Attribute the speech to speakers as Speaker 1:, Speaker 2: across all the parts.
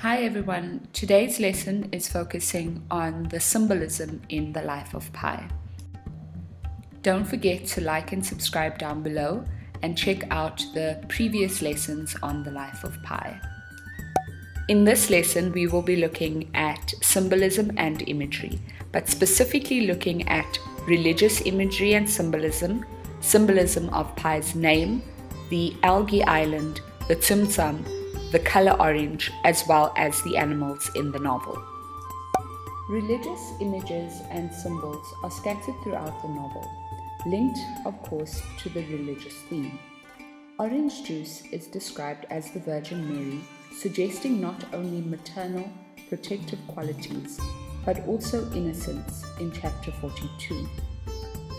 Speaker 1: Hi everyone, today's lesson is focusing on the symbolism in the life of pi. Don't forget to like and subscribe down below and check out the previous lessons on the life of pi. In this lesson we will be looking at symbolism and imagery, but specifically looking at religious imagery and symbolism, symbolism of pi's name, the algae island, the Tsimtsum, the color orange, as well as the animals in the novel. Religious images and symbols are scattered throughout the novel, linked, of course, to the religious theme. Orange juice is described as the Virgin Mary, suggesting not only maternal, protective qualities, but also innocence in chapter 42.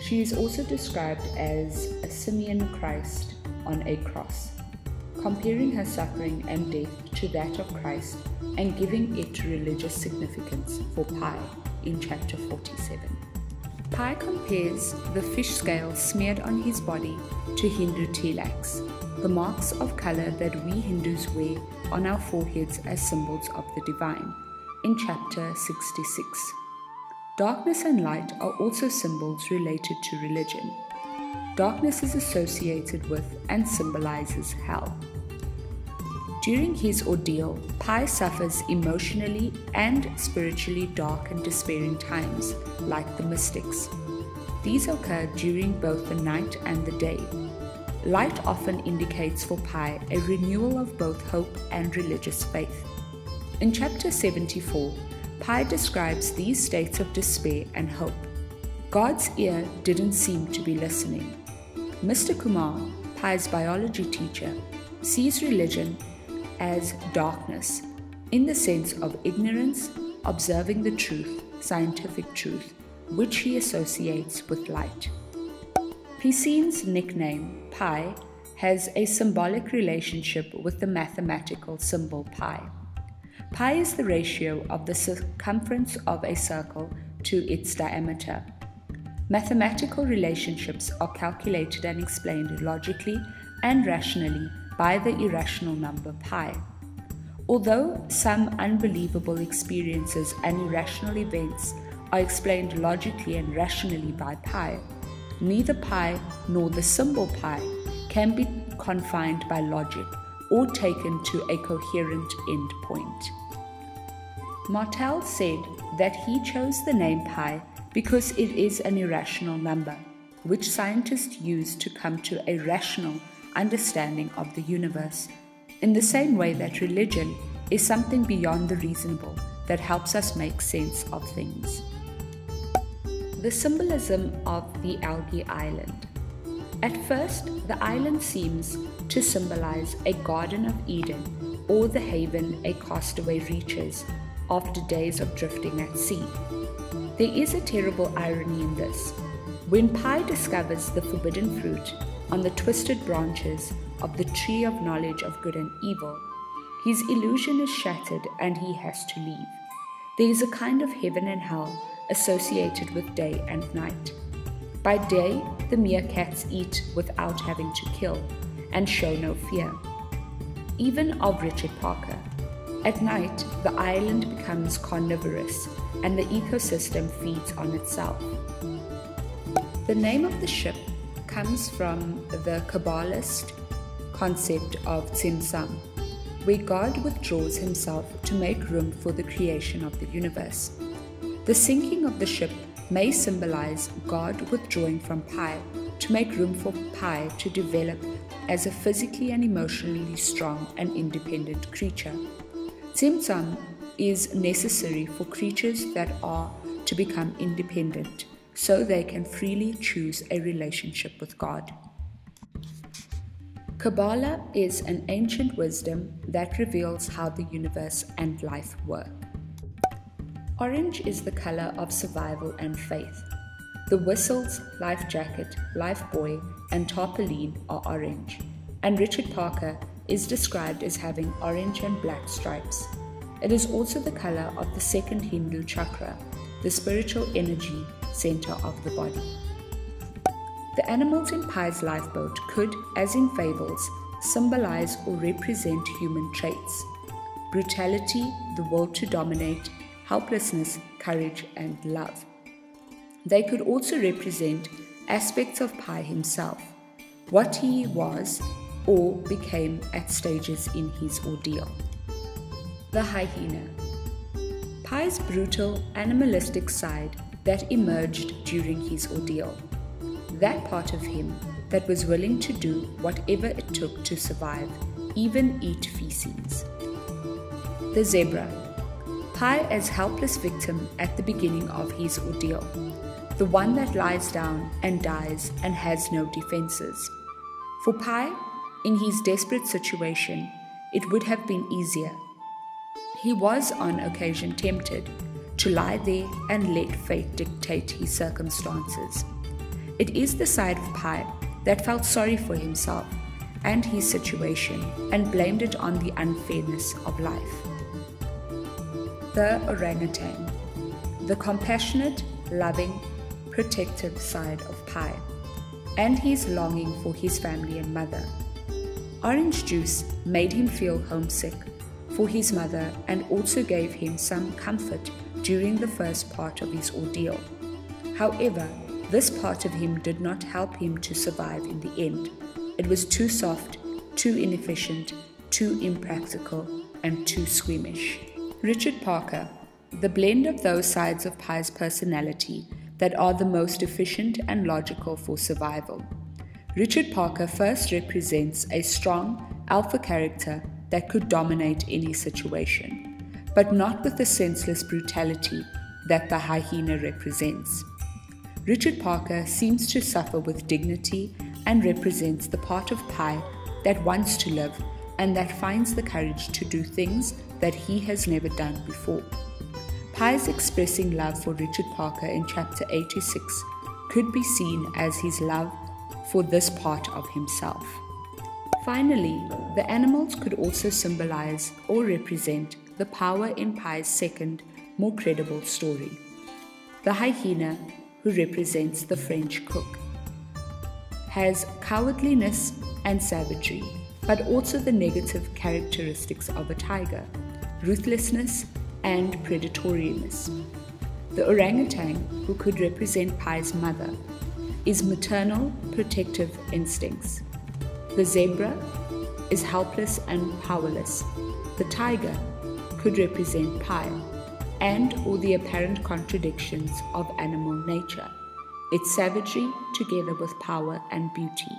Speaker 1: She is also described as a Simeon Christ on a cross, comparing her suffering and death to that of Christ and giving it religious significance for pi in chapter 47. Pi compares the fish scales smeared on his body to Hindu tilaks, the marks of color that we Hindus wear on our foreheads as symbols of the divine, in chapter 66. Darkness and light are also symbols related to religion. Darkness is associated with and symbolizes hell. During his ordeal, Pi suffers emotionally and spiritually dark and despairing times, like the mystics. These occur during both the night and the day. Light often indicates for Pi a renewal of both hope and religious faith. In chapter 74, Pi describes these states of despair and hope. God's ear didn't seem to be listening. Mr. Kumar, Pi's biology teacher, sees religion as darkness, in the sense of ignorance, observing the truth, scientific truth, which he associates with light. Piscine's nickname, pi, has a symbolic relationship with the mathematical symbol pi. Pi is the ratio of the circumference of a circle to its diameter. Mathematical relationships are calculated and explained logically and rationally by the irrational number pi. Although some unbelievable experiences and irrational events are explained logically and rationally by pi, neither pi nor the symbol pi can be confined by logic or taken to a coherent end point. Martel said that he chose the name pi because it is an irrational number, which scientists use to come to a rational understanding of the universe, in the same way that religion is something beyond the reasonable that helps us make sense of things. The symbolism of the algae island. At first, the island seems to symbolize a Garden of Eden or the haven a castaway reaches after days of drifting at sea. There is a terrible irony in this. When Pi discovers the forbidden fruit on the twisted branches of the tree of knowledge of good and evil, his illusion is shattered and he has to leave. There is a kind of heaven and hell associated with day and night. By day, the meerkats eat without having to kill and show no fear, even of Richard Parker. At night, the island becomes carnivorous and the ecosystem feeds on itself. The name of the ship comes from the Kabbalist concept of Tsimtsum, where God withdraws himself to make room for the creation of the universe. The sinking of the ship may symbolize God withdrawing from Pi to make room for Pi to develop as a physically and emotionally strong and independent creature. Tsimtsum is necessary for creatures that are to become independent, so they can freely choose a relationship with God. Kabbalah is an ancient wisdom that reveals how the universe and life work. Orange is the color of survival and faith. The whistles, life jacket, life buoy, and tarpaulin are orange, and Richard Parker is described as having orange and black stripes. It is also the color of the second Hindu chakra, the spiritual energy center of the body. The animals in Pi's lifeboat could, as in fables, symbolize or represent human traits. brutality, the will to dominate, helplessness, courage, and love. They could also represent aspects of Pi himself, what he was or became at stages in his ordeal. The hyena. Pi's brutal, animalistic side that emerged during his ordeal. That part of him that was willing to do whatever it took to survive, even eat feces. The zebra. Pi as helpless victim at the beginning of his ordeal, the one that lies down and dies and has no defenses. For Pi, in his desperate situation, it would have been easier. He was on occasion tempted to lie there and let fate dictate his circumstances. It is the side of Pi that felt sorry for himself and his situation and blamed it on the unfairness of life. The orangutan, the compassionate, loving, protective side of Pi, and his longing for his family and mother. Orange juice made him feel homesick for his mother and also gave him some comfort during the first part of his ordeal. However, this part of him did not help him to survive in the end. It was too soft, too inefficient, too impractical, and too squeamish. Richard Parker, the blend of those sides of Pi's personality that are the most efficient and logical for survival. Richard Parker first represents a strong alpha character that could dominate any situation, but not with the senseless brutality that the hyena represents. Richard Parker seems to suffer with dignity and represents the part of Pi that wants to live and that finds the courage to do things that he has never done before. Pi's expressing love for Richard Parker in chapter 86 could be seen as his love for this part of himself. Finally, the animals could also symbolize or represent the power in Pi's second, more credible story. The hyena, who represents the French cook, has cowardliness and savagery, but also the negative characteristics of a tiger, ruthlessness and predatoryness. The orangutan, who could represent Pi's mother, is maternal, protective instincts. The zebra is helpless and powerless. The tiger could represent Pi and or the apparent contradictions of animal nature, its savagery together with power and beauty.